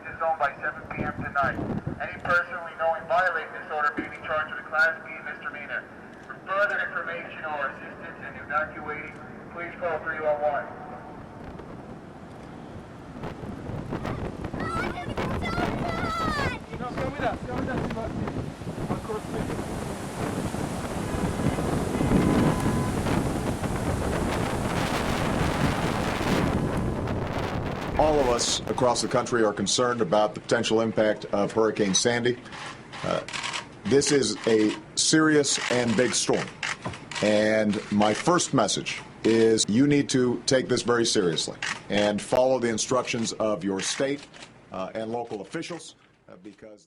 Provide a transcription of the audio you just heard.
the zone by 7 p.m. tonight. Any person we know violating this order may be charged with a Class B misdemeanor. For further information or assistance in evacuating, please call 311. All of us across the country are concerned about the potential impact of Hurricane Sandy. This is a serious and big storm. And my first message is you need to take this very seriously and follow the instructions of your state and local officials because